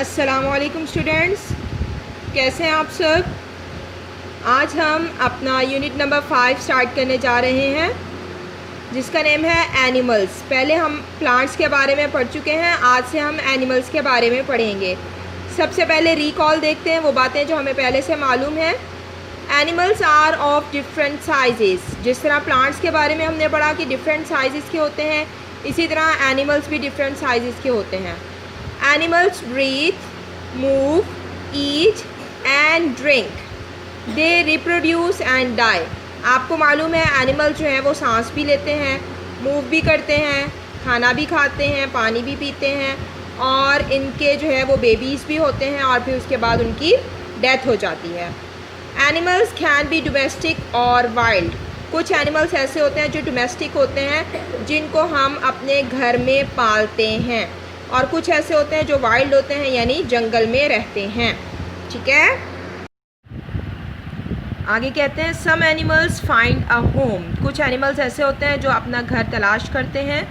अस्सलामुअलैकुम स्टूडेंट्स, कैसे हैं आप सब। आज हम अपना यूनिट नंबर 5 स्टार्ट करने जा रहे हैं जिसका नेम है एनिमल्स। पहले हम प्लांट्स के बारे में पढ़ चुके हैं, आज से हम एनिमल्स के बारे में पढ़ेंगे। सबसे पहले रिकॉल देखते हैं वो बातें जो हमें पहले से मालूम है। Animals are of different sizes. जिस तरह प्लांट्स के बारे में हमने पढ़ा कि डिफरेंट साइजेस के होते हैं, इसी तरह एनिमल्स भी डिफरेंट साइजेस के होते हैं। Animals breathe, move, eat and drink. They reproduce and die. आपको मालूम है एनिमल जो है वो सांस भी लेते हैं, मूव भी करते हैं, खाना भी खाते हैं, पानी भी पीते हैं और इनके जो है वो बेबीज़ भी होते हैं और फिर उसके बाद उनकी डेथ हो जाती है। एनिमल्स कैन बी डोमेस्टिक और वाइल्ड। कुछ एनिमल्स ऐसे होते हैं जो डोमेस्टिक होते हैं जिनको हम अपने घर में पालते हैं, और कुछ ऐसे होते हैं जो वाइल्ड होते हैं यानी जंगल में रहते हैं। ठीक है, आगे कहते हैं some animals find a home. कुछ एनिमल्स ऐसे होते हैं जो अपना घर तलाश करते हैं।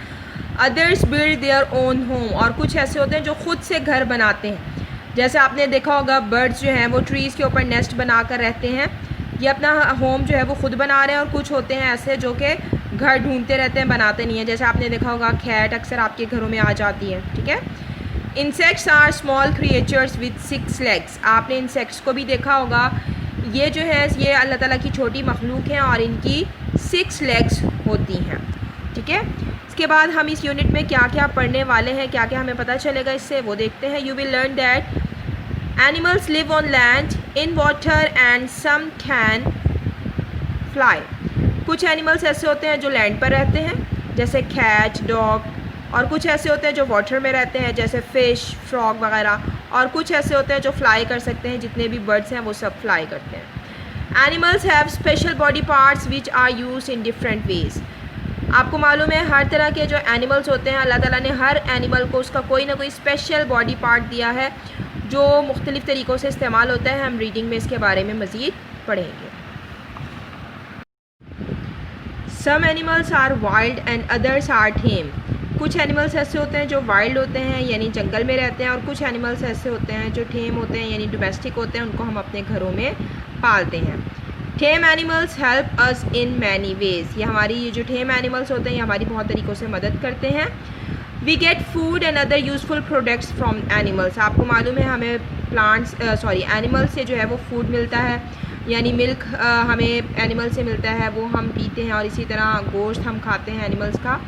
Others build their own home. और कुछ ऐसे होते हैं जो खुद से घर बनाते हैं। जैसे आपने देखा होगा बर्ड्स जो हैं वो ट्रीज़ के ऊपर नेस्ट बना कर रहते हैं, ये अपना होम जो है वो खुद बना रहे हैं। और कुछ होते हैं ऐसे जो कि घर ढूंढते रहते हैं, बनाते नहीं हैं। जैसे आपने देखा होगा कैट अक्सर आपके घरों में आ जाती है। ठीक है, insects are small creatures with 6 legs. आपने इंसेक्ट्स को भी देखा होगा, ये जो है ये अल्लाह ताला की छोटी मखलूक हैं और इनकी 6 लेग्स होती हैं। ठीक है, इसके बाद हम इस यूनिट में क्या क्या पढ़ने वाले हैं, क्या क्या हमें पता चलेगा इससे, वो देखते हैं। You will learn that animals live on land, in water and some can fly. कुछ एनिमल्स ऐसे होते हैं जो लैंड पर रहते हैं जैसे कैट, डॉग, और कुछ ऐसे होते हैं जो वाटर में रहते हैं जैसे फ़िश, फ्रॉग वगैरह, और कुछ ऐसे होते हैं जो फ्लाई कर सकते हैं। जितने भी बर्ड्स हैं वो सब फ्लाई करते हैं। Animals have special body parts which are used in different ways. आपको मालूम है हर तरह के जो एनिमल्स होते हैं अल्लाह ताला ने हर एनिमल को उसका कोई ना कोई स्पेशल बॉडी पार्ट दिया है जो मुख्तलिफ़ तरीक़ों से इस्तेमाल होता है। हम रीडिंग में इसके बारे में मज़ीद पढ़ेंगे। Some animals are wild and others are tame. कुछ एनिमल्स ऐसे होते हैं जो वाइल्ड होते हैं यानी जंगल में रहते हैं, और कुछ एनिमल्स ऐसे होते हैं जो टेम होते हैं यानी डोमेस्टिक होते हैं, उनको हम अपने घरों में पालते हैं। Tame animals help us in many ways. ये जो टेम एनिमल्स होते हैं ये हमारी बहुत तरीक़ों से मदद करते हैं। We get food and other useful products from animals. आपको मालूम है हमें एनिमल्स से जो है वो फूड मिलता है, यानी मिल्क हमें एनिमल से मिलता है, वो हम पीते हैं, और इसी तरह गोश्त हम खाते हैं एनिमल्स का,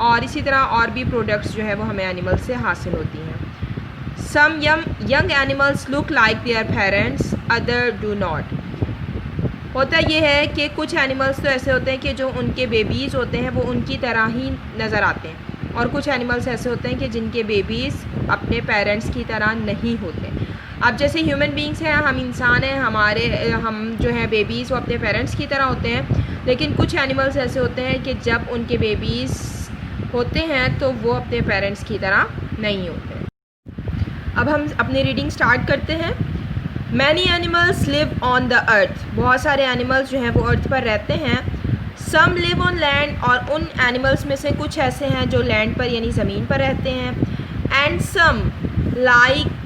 और इसी तरह और भी प्रोडक्ट्स जो है वो हमें एनिमल्स से हासिल होती हैं। Some young animals look like their parents, other do not. होता ये है कि कुछ एनिमल्स तो ऐसे होते हैं कि जो उनके बेबीज़ होते हैं वो उनकी तरह ही नज़र आते हैं, और कुछ एनिमल्स ऐसे होते हैं कि जिनके बेबीज़ अपने पेरेंट्स की तरह नहीं होते। अब जैसे ह्यूमन बींग्स हैं, हम इंसान हैं, हम जो हैं बेबीज़ वो अपने पेरेंट्स की तरह होते हैं, लेकिन कुछ एनिमल्स ऐसे होते हैं कि जब उनके बेबीज़ होते हैं तो वो अपने पेरेंट्स की तरह नहीं होते। अब हम अपनी रीडिंग स्टार्ट करते हैं। Many animals live on the earth. बहुत सारे एनिमल्स जो हैं वो अर्थ पर रहते हैं। सम लिव ऑन लैंड। और उन एनिमल्स में से कुछ ऐसे हैं जो लैंड पर यानी ज़मीन पर रहते हैं। And some like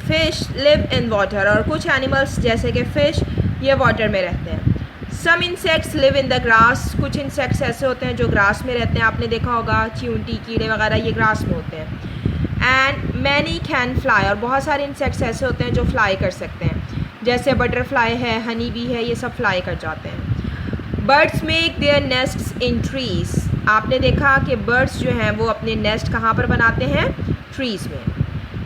fish live in water. और कुछ एनिमल्स जैसे कि फ़िश ये वाटर में रहते हैं। Some insects live in the grass. कुछ इंसेक्ट्स ऐसे होते हैं जो ग्रास में रहते हैं। आपने देखा होगा चींटी, कीड़े वगैरह ये ग्रास में होते हैं। And many can fly. और बहुत सारे इंसेक्ट्स ऐसे होते हैं जो फ्लाई कर सकते हैं, जैसे बटरफ्लाई है, हनी बी है, ये सब फ्लाई कर जाते हैं। Birds make their nests in trees. आपने देखा कि बर्ड्स जो हैं वो अपने नेस्ट कहाँ पर बनाते हैं? ट्रीज़ में।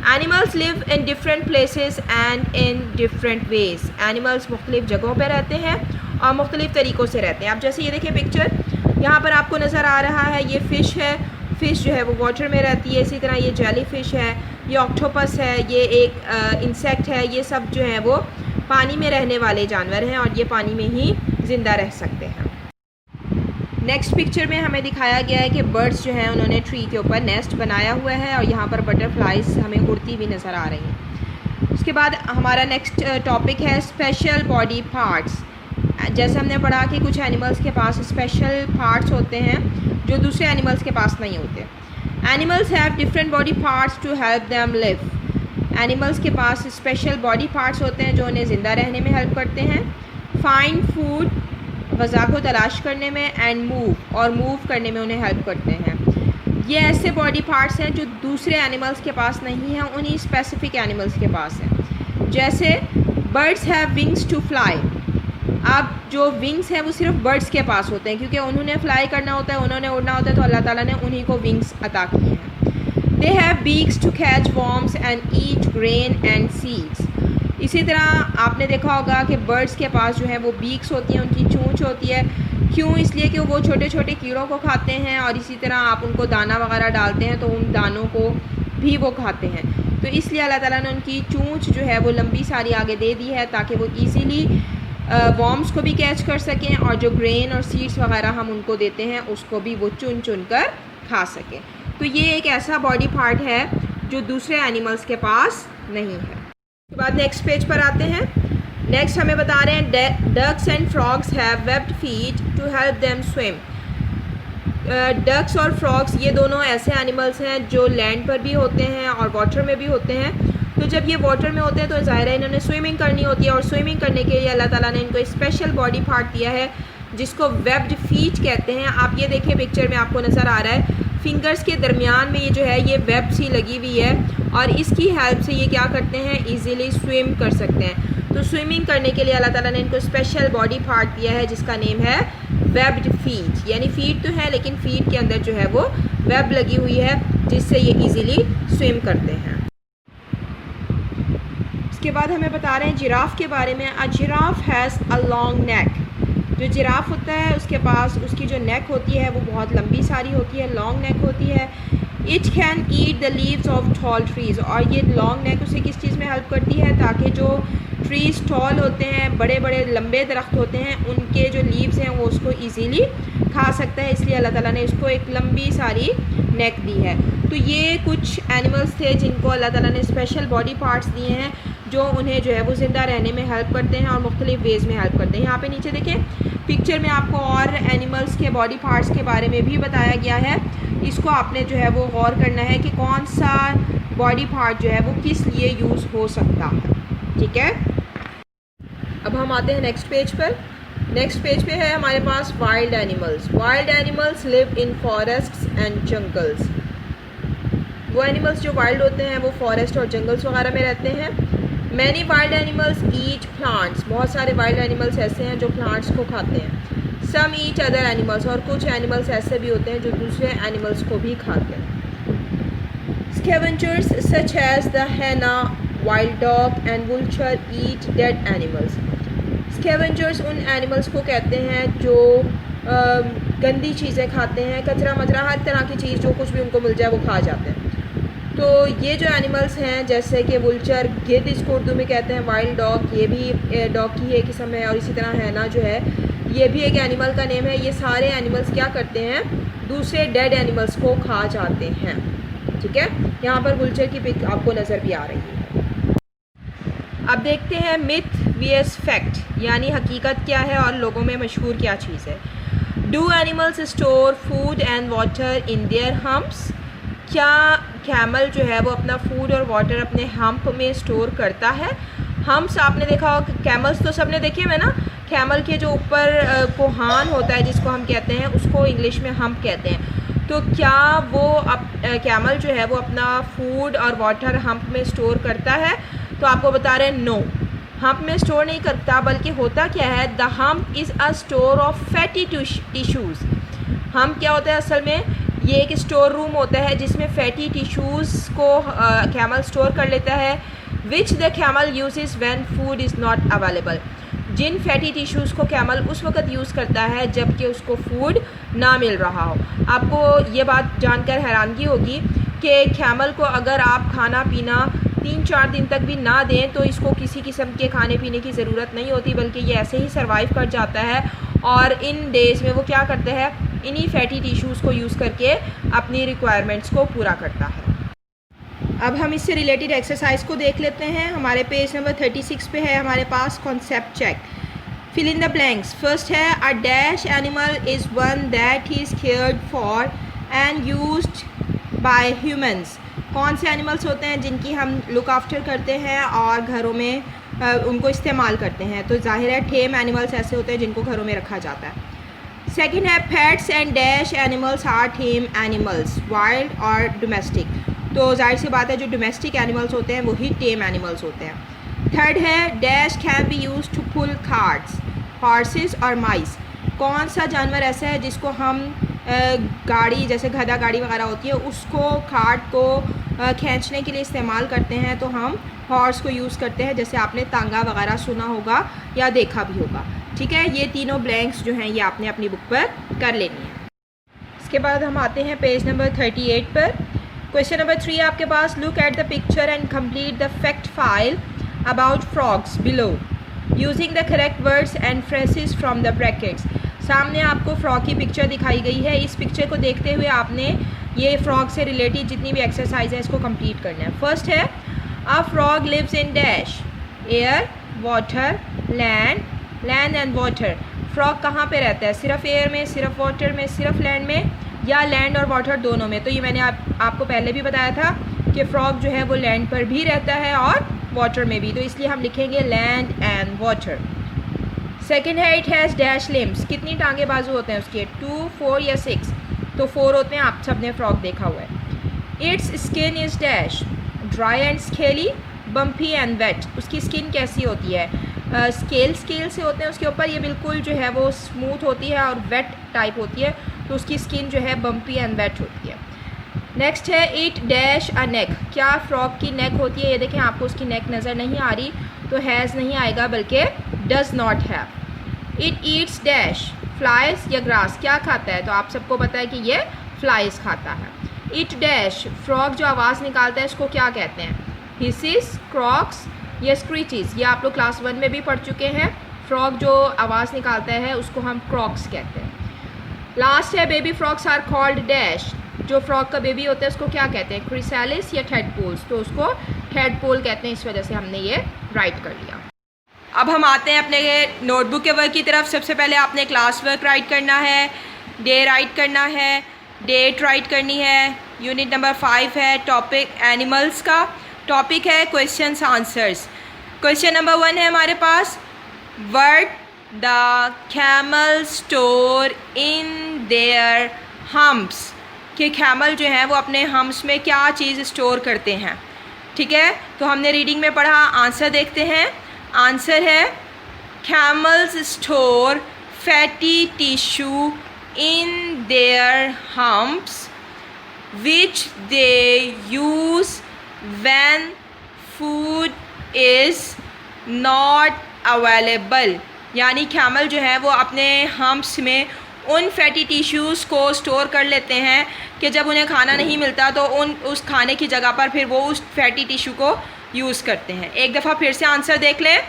Animals live in different places and in different ways. Animals मुख्तलिफ़ जगहों पर रहते हैं और मुख्तलिफ़ तरीक़ों से रहते हैं। आप जैसे ये देखिए पिक्चर यहाँ पर आपको नज़र आ रहा है, ये फ़िश है। फ़िश जो है वो वाटर में रहती है। इसी तरह ये जेली फ़िश है, ये ऑक्टोपस है, ये एक इंसेक्ट है। ये सब जो है वो पानी में रहने वाले जानवर हैं और ये पानी में ही ज़िंदा रह सकते हैं। नेक्स्ट पिक्चर में हमें दिखाया गया है कि बर्ड्स जो हैं उन्होंने ट्री के ऊपर नेस्ट बनाया हुआ है, और यहाँ पर बटरफ्लाइज हमें उड़ती हुई नज़र आ रही हैं। उसके बाद हमारा नेक्स्ट टॉपिक है स्पेशल बॉडी पार्ट्स। जैसे हमने पढ़ा कि कुछ एनिमल्स के पास स्पेशल पार्ट्स होते हैं जो दूसरे एनिमल्स के पास नहीं होते। Animals have different body parts to help them live. Animals के पास स्पेशल बॉडी पार्ट्स होते हैं जो उन्हें ज़िंदा रहने में हेल्प करते हैं। फाइंड फूड, ग़िज़ा को तलाश करने में। एंड मूव, और मूव करने में उन्हें हेल्प करते हैं। ये ऐसे बॉडी पार्ट्स हैं जो दूसरे एनिमल्स के पास नहीं हैं, उन्हीं स्पेसिफिक एनिमल्स के पास हैं। जैसे birds have wings to fly. अब जो विंग्स हैं वो सिर्फ बर्ड्स के पास होते हैं, क्योंकि उन्होंने फ्लाई करना होता है, उन्होंने उड़ना होता है, तो अल्लाह ताला ने उन्हीं को विंग्स अता किए हैं। They have beaks to catch worms and eat grain and seeds. इसी तरह आपने देखा होगा कि बर्ड्स के पास जो है वो बीक्स होती हैं, उनकी चोंच होती है। क्यों? इसलिए कि वो छोटे छोटे कीड़ों को खाते हैं, और इसी तरह आप उनको दाना वगैरह डालते हैं तो उन दानों को भी वो खाते हैं। तो इसलिए अल्लाह ताला ने उनकी चोंच जो है वो लंबी सारी आगे दे दी है ताकि वो ईज़िली वॉर्म्स को भी कैच कर सकें, और जो ग्रेन और सीड्स वगैरह हम उनको देते हैं उसको भी वो चुन चुन कर खा सकें। तो ये एक ऐसा बॉडी पार्ट है जो दूसरे एनिमल्स के पास नहीं है। उसके बाद नेक्स्ट पेज पर आते हैं। नेक्स्ट हमें बता रहे हैं ducks and frogs have webbed feet to help them swim. Ducks और फ्रॉग्स ये दोनों ऐसे एनिमल्स हैं जो लैंड पर भी होते हैं और वाटर में भी होते हैं। तो जब ये वाटर में होते हैं तो ज़ाहिर है इन्होंने स्विमिंग करनी होती है, और स्विमिंग करने के लिए अल्लाह ताला ने इनको स्पेशल बॉडी पार्ट दिया है जिसको वेब्ड फीट कहते हैं। आप ये देखिए पिक्चर में आपको नज़र आ रहा है, फिंगर्स के दरमियान में ये जो है ये वेब सी लगी हुई है, और इसकी हेल्प से ये क्या करते हैं, ईज़िली स्विम कर सकते हैं। तो स्विमिंग करने के लिए अल्लाह ताला ने इनको स्पेशल बॉडी पार्ट दिया है जिसका नेम है वेब्ड फीट। यानी फीट तो है लेकिन फीट के अंदर जो है वो वेब लगी हुई है जिससे ये ईज़िली स्विम करते हैं। इसके बाद हमें बता रहे हैं जिराफ के बारे में। A giraffe has a long neck. जो जिराफ होता है उसके पास उसकी जो नेक होती है वो बहुत लंबी सारी होती है, लॉन्ग नेक होती है। It can eat the leaves of tall trees. और ये लॉन्ग नेक उसे किस चीज़ में हेल्प करती है, ताकि जो ट्रीज़ टॉल होते हैं, बड़े बड़े लंबे दरख्त होते हैं, उनके जो लीव्स हैं वो उसको ईज़िली खा सकता है। इसलिए अल्लाह ताला ने इसको एक लंबी सारी नेक दी है। तो ये कुछ एनिमल्स थे जिनको अल्लाह ताला ने स्पेशल बॉडी पार्ट्स दिए हैं जो उन्हें जो है वो ज़िंदा रहने में हेल्प करते हैं और मुख्तलिफ वेज़ में हेल्प करते हैं। यहाँ पे नीचे देखें पिक्चर में आपको और एनिमल्स के बॉडी पार्ट्स के बारे में भी बताया गया है। इसको आपने जो है वो गौर करना है कि कौन सा बॉडी पार्ट जो है वो किस लिए यूज़ हो सकता है। ठीक है, अब हम आते हैं नेक्स्ट पेज पर। नेक्स्ट पेज पे है हमारे पास wild animals. Wild animals live in forests and jungles. वो एनिमल्स जो वाइल्ड होते हैं वो फॉरेस्ट और जंगल्स वगैरह में रहते हैं। Many wild animals eat plants. बहुत सारे वाइल्ड एनिमल्स ऐसे हैं जो प्लांट्स को खाते हैं। सम ईट अदर एनिमल्स। और कुछ एनिमल्स ऐसे भी होते हैं जो दूसरे एनिमल्स को भी खाते हैं। Scavengers such as the hyena, wild dog and vulture eat dead animals. Scavengers उन एनिमल्स को कहते हैं जो गंदी चीज़ें खाते हैं, कचरा मचरा हर तरह की चीज़ जो कुछ भी उनको मिल जाए वो खा जाते हैं। तो ये जो एनिमल्स हैं जैसे कि वुल्चर, गिद्ध इसको उर्दू में कहते हैं, वाइल्ड डॉग ये भी डॉग की एक किस्म है, और इसी तरह हैना जो है ये भी एक एनिमल का नेम है। ये सारे एनिमल्स क्या करते हैं, दूसरे डेड एनिमल्स को खा जाते हैं। ठीक है, यहाँ पर वुल्चर की पिक आपको नज़र भी आ रही है। अब देखते हैं मिथ वीएस फैक्ट, यानी हकीकत क्या है और लोगों में मशहूर क्या चीज़ है। Do animals store food and water in their humps. क्या कैमल जो है वो अपना फूड और वाटर अपने हम्प में स्टोर करता है। हम्प्स आपने देखा हो, कैमल्स तो सबने देखे हुए ना, कैमल के जो ऊपर कोहान होता है जिसको हम कहते हैं उसको इंग्लिश में हम्प कहते हैं। तो क्या वो कैमल जो है वो अपना फूड और वाटर हम्प में स्टोर करता है, तो आपको बता रहे हैं नो, हम्प में स्टोर नहीं करता, बल्कि होता क्या है, the hump is a store of fatty tissues. Hump क्या होता है असल में, ये एक स्टोर रूम होता है जिसमें फैटी टिश्यूज़ को कैमल स्टोर कर लेता है, which the camel uses when food is not available. जिन फैटी टिश्यूज़ को कैमल उस वक़्त यूज़ करता है जबकि उसको फूड ना मिल रहा हो। आपको ये बात जानकर हैरानगी होगी कि कैमल को अगर आप खाना पीना 3-4 दिन तक भी ना दें तो इसको किसी किस्म के खाने पीने की ज़रूरत नहीं होती, बल्कि ये ऐसे ही सर्वाइव कर जाता है, और इन डेज़ में वो क्या करता है, इन्हीं फैटी टिश्यूज़ को यूज़ करके अपनी रिक्वायरमेंट्स को पूरा करता है। अब हम इससे रिलेटेड एक्सरसाइज को देख लेते हैं। हमारे पेज नंबर 36 पे है हमारे पास concept check. Fill in the blanks. First है a dash animal is one that is cared for and used by humans. कौन से एनिमल्स होते हैं जिनकी हम लुक आफ्टर करते हैं और घरों में उनको इस्तेमाल करते हैं? तो जाहिर है टेम एनिमल्स ऐसे होते हैं जिनको घरों में रखा जाता है। सेकंड है pets and dash animals are tame animals, wild और डोमेस्टिक। तो जाहिर सी बात है जो डोमेस्टिक एनिमल्स होते हैं वही टेम एनिमल्स होते हैं। थर्ड है dash can be use to pull carts, horses और माइस। कौन सा जानवर ऐसा है जिसको हम गाड़ी जैसे गधा गाड़ी वगैरह होती है उसको कार्ट को खींचने के लिए इस्तेमाल करते हैं? तो हम हॉर्स को यूज़ करते हैं, जैसे आपने तांगा वगैरह सुना होगा या देखा भी होगा। ठीक है, ये तीनों ब्लैंक्स जो हैं ये आपने अपनी बुक पर कर लेनी है। इसके बाद हम आते हैं पेज नंबर 38 पर। क्वेश्चन नंबर 3 आपके पास, look at the picture and complete the fact file about frogs below using the correct words and phrases from the brackets. सामने आपको फ्रॉग की पिक्चर दिखाई गई है। इस पिक्चर को देखते हुए आपने ये फ्रॉग से रिलेटेड जितनी भी एक्सरसाइज है इसको कंप्लीट करना है। फर्स्ट है a frog lives in dash, air, water, land, land and water. Frog कहाँ पे रहता है? सिर्फ एयर में, सिर्फ वाटर में, सिर्फ लैंड में, या लैंड और वाटर दोनों में? तो ये मैंने आपको पहले भी बताया था कि फ्रॉग जो है वो लैंड पर भी रहता है और वाटर में भी, तो इसलिए हम लिखेंगे लैंड एंड वाटर। सेकेंड है इट हैज़ डैश लिम्स। कितनी टांगे बाजू होते हैं उसके? 2, 4 या 6? तो 4 होते हैं, आप सब ने फ्रॉग देखा हुआ है। Its skin is dash, dry and scaly, bumpy and wet. उसकी स्किन कैसी होती है? स्केल से होते हैं उसके ऊपर, ये बिल्कुल जो है वो स्मूथ होती है और वेट टाइप होती है, तो उसकी स्किन जो है बम्पी एंड वेट होती है। नेक्स्ट है इट डैश अ नेक। क्या फ्रॉग की नेक होती है? ये देखें, आपको उसकी नेक नज़र नहीं आ रही, तो हैज़ नहीं आएगा बल्कि does not have. It eats dash, flies या ग्रास। क्या खाता है? तो आप सबको पता है कि ये फ्लाइज खाता है। इट डैश, फ्रॉग जो आवाज़ निकालता है इसको क्या कहते हैं? हिसिस, क्रॉक्स या स्क्रीचेस। ये आप लोग क्लास 1 में भी पढ़ चुके हैं। फ्रॉग जो आवाज़ निकालता है उसको हम क्रॉक्स कहते हैं। लास्ट है baby frogs are called dash. जो फ्रॉग का बेबी होता है उसको क्या कहते हैं? क्रिसैलिस या थेडपोल्स। तो उसको थेडपोल कहते हैं, इस वजह से हमने ये राइट कर लिया। अब हम आते हैं अपने नोटबुक के वर्क की तरफ। सबसे पहले आपने क्लास वर्क राइट करना है, डे राइट करना है, डेट राइट करनी है। यूनिट नंबर 5 है टॉपिक एनिमल्स का। टॉपिक है क्वेश्चंस आंसर्स। क्वेश्चन नंबर 1 है हमारे पास, word the camel store in their humps. कि कैमल जो है वो अपने हम्प्स में क्या चीज़ स्टोर करते हैं। ठीक है, तो हमने रीडिंग में पढ़ा। आंसर देखते हैं। आंसर है camels store fatty tissue in their humps which they use when food is not available। यानी कैमल जो है वो अपने हम्प्स में उन फैटी टिश्यूज़ को स्टोर कर लेते हैं कि जब उन्हें खाना नहीं मिलता तो उस खाने की जगह पर फिर वो उस फैटी टिश्यू को यूज़ करते हैं। एक दफ़ा फिर से आंसर देख लें।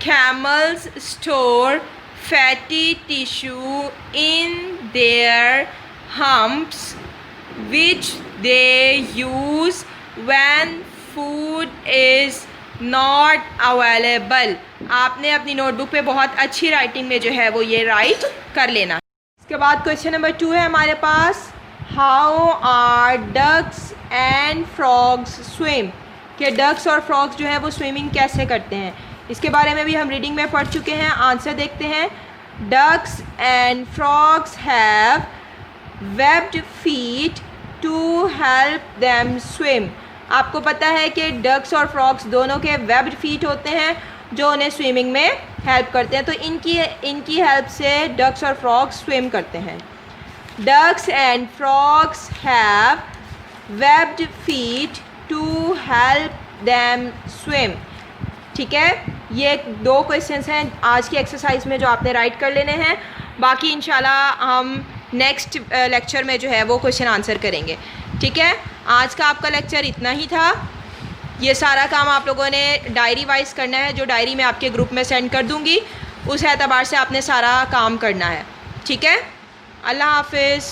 Camels store fatty tissue in their humps which they use when food is not available। आपने अपनी नोटबुक पे बहुत अच्छी राइटिंग में जो है वो ये राइट कर लेना। इसके बाद क्वेश्चन नंबर 2 है हमारे पास, how are ducks and frogs swim. कि डक्स और फ्रॉग्स जो है वो स्विमिंग कैसे करते हैं, इसके बारे में भी हम रीडिंग में पढ़ चुके हैं। आंसर देखते हैं। Ducks and frogs have webbed feet to help them swim। आपको पता है कि डक्स और फ्रॉग्स दोनों के वेब्ड फीट होते हैं जो उन्हें स्विमिंग में हेल्प करते हैं। तो इनकी हेल्प से डक्स और फ्रॉग्स स्विम करते हैं। Ducks and frogs have webbed feet to help them swim. ठीक है, ये 2 क्वेश्चंस हैं आज की एक्सरसाइज में जो आपने राइट कर लेने हैं। बाकी इंशाल्लाह हम नेक्स्ट लेक्चर में जो है वो क्वेश्चन आंसर करेंगे। ठीक है, आज का आपका लेक्चर इतना ही था। ये सारा काम आप लोगों ने डायरी वाइज करना है, जो डायरी मैं आपके ग्रुप में सेंड कर दूँगी, उस एतबार से आपने सारा काम करना है। ठीक है, अल्लाह हाफिज़।